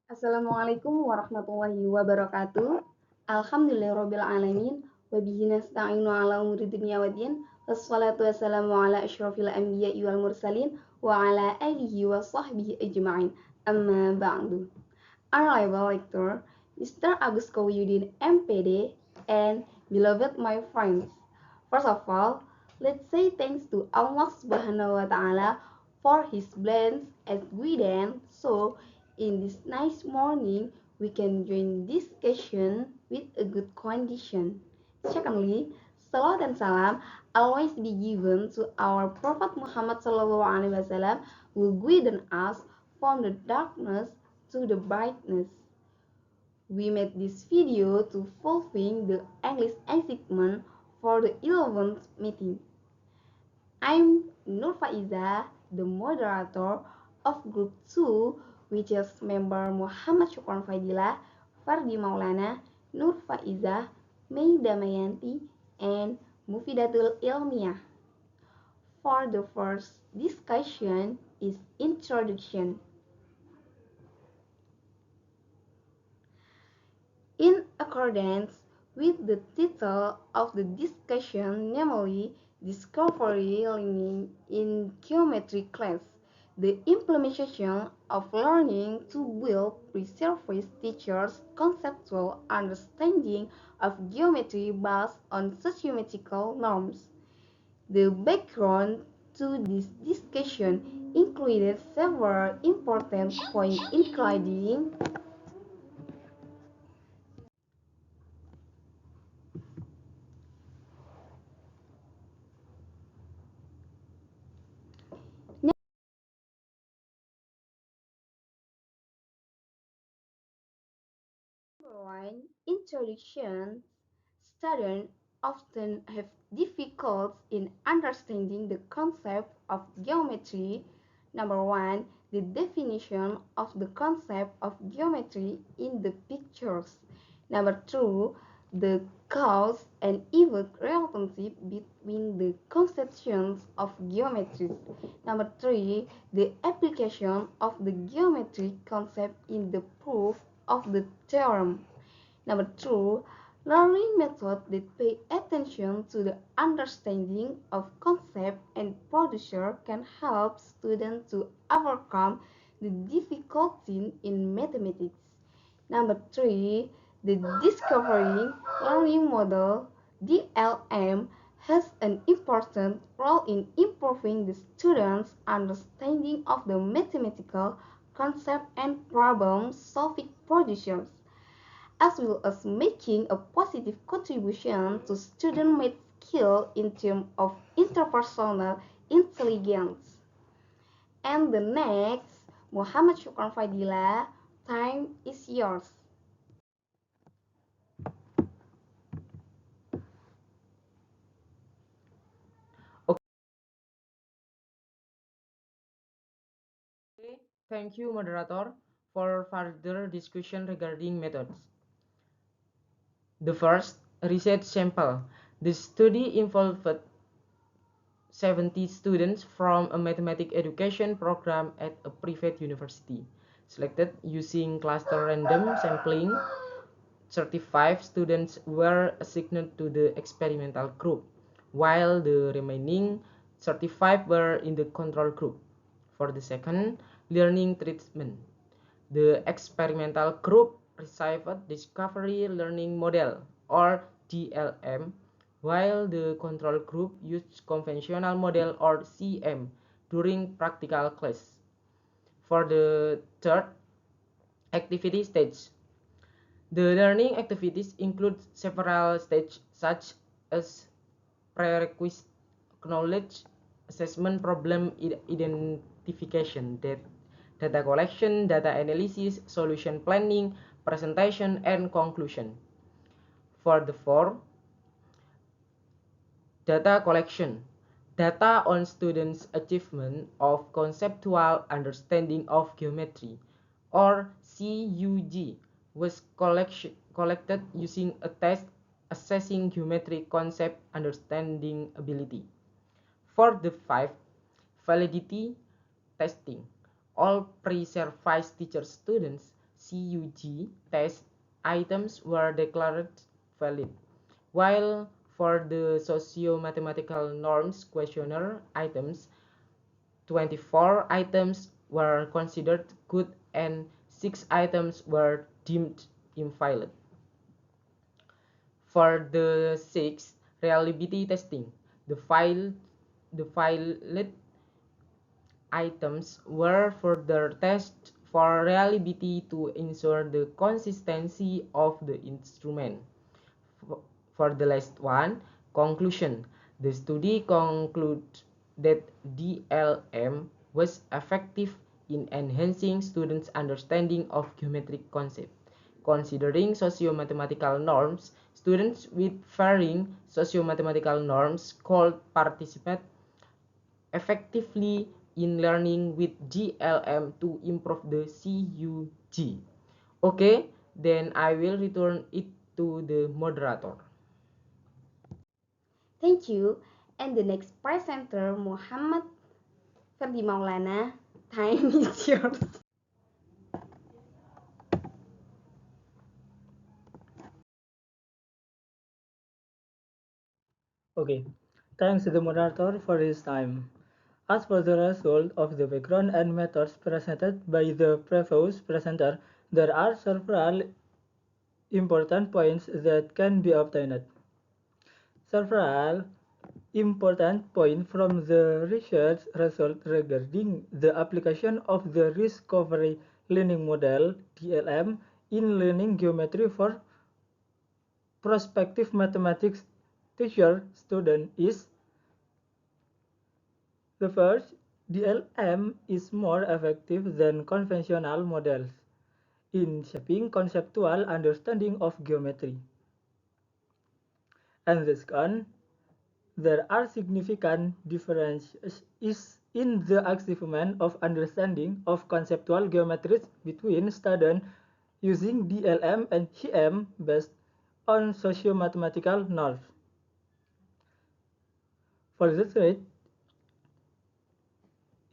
Assalamualaikum warahmatullahi wabarakatuh. Alhamdulillahirabbil alamin wa bihi nasta'inu ala umuri dunya waddin. Wassalatu wassalamu ala asyrofil anbiya'i wal mursalin wa ala alihi wa sahbihi ajma'in. Amma ba'du. Honorable Lecturer, Mr. Agus Koyudin MPD, and beloved my friends. First of all, let's say thanks to Allah Subhanahu wa Ta'ala for His blessings and guidance. So, in this nice morning, we can join discussion with a good condition. Secondly, salawat and salam always be given to our Prophet Muhammad Sallallahu Alaihi Wasallam, who guided us from the darkness to the brightness. We made this video to fulfill the English assignment for the 11th meeting. I'm Nur Faiza, the moderator of Group 2, which is member Muhammad Syukron Fadila, Fardi Maulana, Nur Faiza, Mei Damayanti, and Mufidatul Ilmiah. For the first discussion is introduction. In accordance with the title of the discussion, namely Discovery Learning in Geometry class, the implementation of learning to build pre-surface teachers' conceptual understanding of geometry based on sociometrical norms. The background to this discussion included several important points including Number one, introduction. Students often have difficulties in understanding the concept of geometry. Number one, the definition of the concept of geometry in the pictures. Number two, the cause and effect relationship between the conceptions of geometry. Number three, the application of the geometric concept in the proof of the theorem. Number two, learning methods that pay attention to the understanding of concept and procedure can help students to overcome the difficulty in mathematics. Number three, the discovering learning model DLM has an important role in improving the students' understanding of the mathematical concept and problem-solving procedures, as well as making a positive contribution to student math skill in terms of interpersonal intelligence. And the next, Muhammad Syukron Fadila, time is yours. Okay, thank you, moderator, for further discussion regarding methods. The first, research sample. The study involved 70 students from a mathematics education program at a private university. Selected using cluster random sampling, 35 students were assigned to the experimental group, while the remaining 35 were in the control group. For the second, learning treatment, the experimental group received discovery learning model or DLM, while the control group used conventional model or CM during practical class. For the third activity stage, the learning activities include several stages such as prerequisite knowledge, assessment, problem identification, data collection, data analysis, solution planning, presentation, and conclusion. For the fourth, data collection, data on students' achievement of conceptual understanding of geometry, or CUG, was collected using a test assessing geometric concept understanding ability. For the fifth, validity testing, all pre-service teacher students CUG test items were declared valid, while for the socio-mathematical norms questionnaire items, 24 items were considered good and 6 items were deemed invalid. For the sixth reliability testing, the valid items were further tested for reliability to ensure the consistency of the instrument. For the last one, conclusion. The study concluded that DLM was effective in enhancing students' understanding of geometric concepts. Considering socio-mathematical norms, students with varying socio-mathematical norms could participate effectively in learning with DLM to improve the CUG. Okay, then I will return it to the moderator. Thank you. And the next presenter, Muhammad Ferdi Maulana. Time is yours. Okay, thanks to the moderator for his time. As for the result of the background and methods presented by the previous presenter, there are several important points that can be obtained. Several important points from the research result regarding the application of the Discovery Learning Model (DLM) in learning geometry for prospective mathematics teacher student is: the first, DLM is more effective than conventional models in shaping conceptual understanding of geometry. And the second, there are significant differences in the achievement of understanding of conceptual geometries between students using DLM and CM based on socio-mathematical norms. For this reason,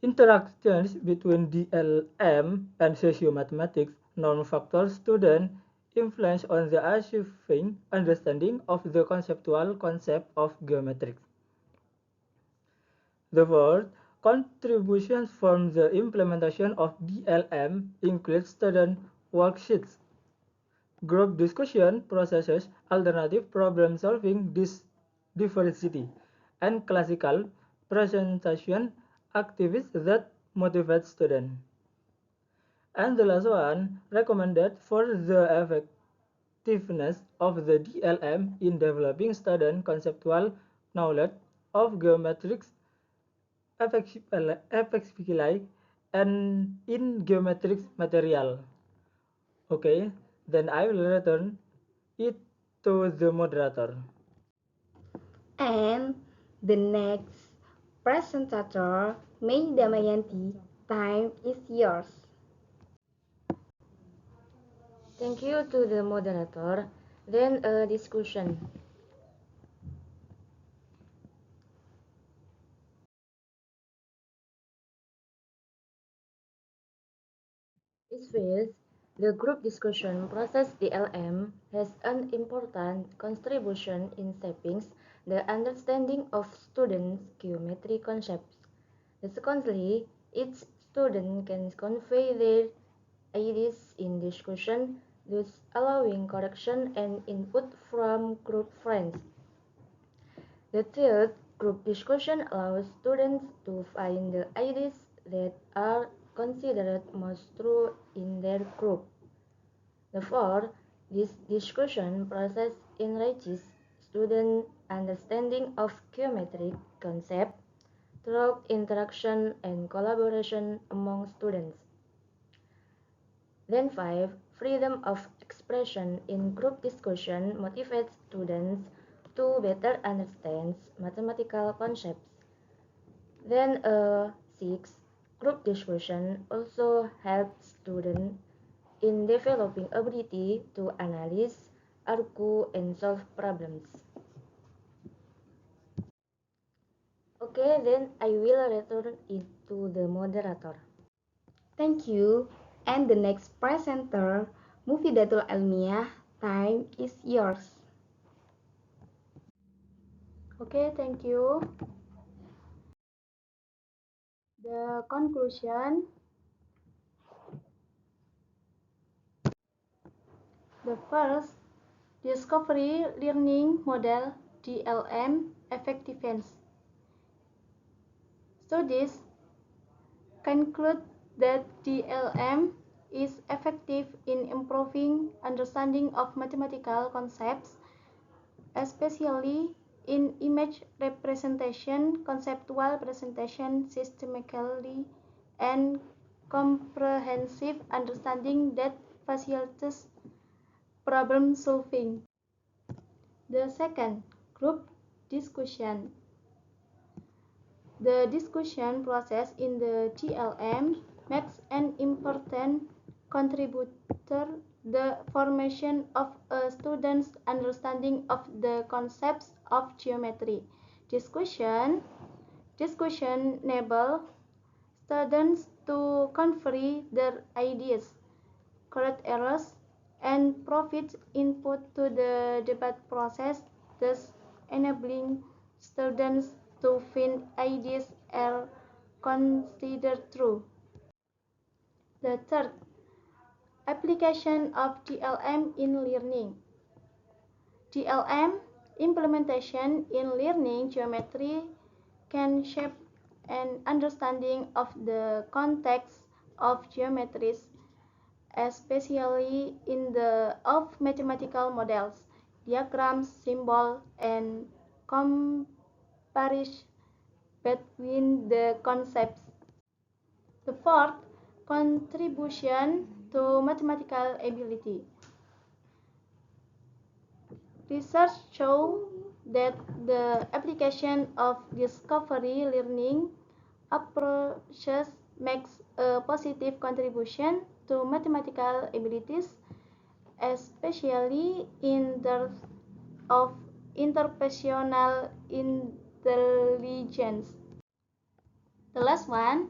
interactions between DLM and socio-mathematics norm factors student influence on the achieving understanding of the conceptual concept of geometry. The word contributions from the implementation of DLM include student worksheets, group discussion processes, alternative problem solving diversity, and classical presentation activities that motivate students. And the last one, recommended for the effectiveness of the DLM in developing student conceptual knowledge of geometrics effectively and in geometric material. Okay, then I will return it to the moderator. And the next presenter, May Damayanti. Time is yours. Thank you to the moderator. Then a discussion. It feels the group discussion process DLM has an important contribution in shaping the understanding of students' geometry concepts. Secondly, each student can convey their ideas in discussion, thus allowing correction and input from group friends. The third, group discussion allows students to find the ideas that are considered most true in their group. The fourth, this discussion process enriches student understanding of geometric concepts through interaction and collaboration among students. Then 5. Freedom of expression in group discussion motivates students to better understand mathematical concepts. Then 6. Group discussion also helps students in developing ability to analyze, argue, and solve problems. Okay, then I will return it to the moderator. Thank you. And the next presenter, Mufidatul Almiyah, time is yours. Okay, thank you. The conclusion. The first, discovery learning model DLM effectiveness. Studies conclude that DLM is effective in improving understanding of mathematical concepts, especially in image representation, conceptual presentation, systemically, and comprehensive understanding that facilitates problem solving. The second, group discussion. The discussion process in the DLM makes an important contributor the formation of a student's understanding of the concepts of geometry. Discussion enable students to convey their ideas, correct errors, and provide input to the debate process, thus enabling students to find ideas are considered true. The third, application of DLM in learning. DLM implementation in learning geometry can shape an understanding of the context of geometries, especially in the of mathematical models, diagrams, symbols, and comparison between the concepts. The fourth, contribution to mathematical ability. Research shows that the application of discovery learning approaches makes a positive contribution to mathematical abilities, especially in terms of interpersonal intelligence. The last one,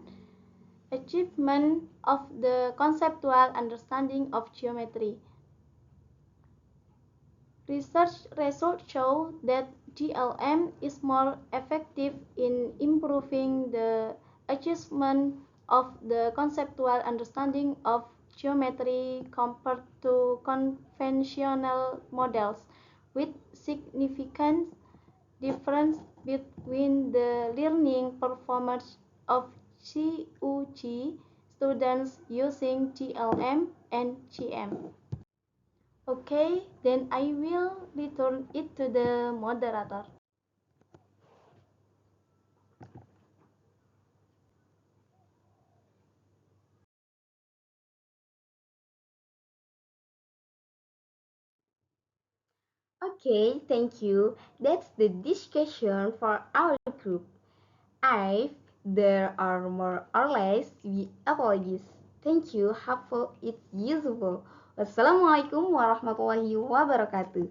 achievement of the conceptual understanding of geometry. Research results show that DLM is more effective in improving the achievement of the conceptual understanding of geometry compared to conventional models, with significant difference between the learning performance of CUG students using DLM and GM. Okay, then I will return it to the moderator. Okay, thank you. That's the discussion for our group. If there are more or less, we apologize. Thank you. Hopeful it's useful. Wassalamualaikum warahmatullahi wabarakatuh.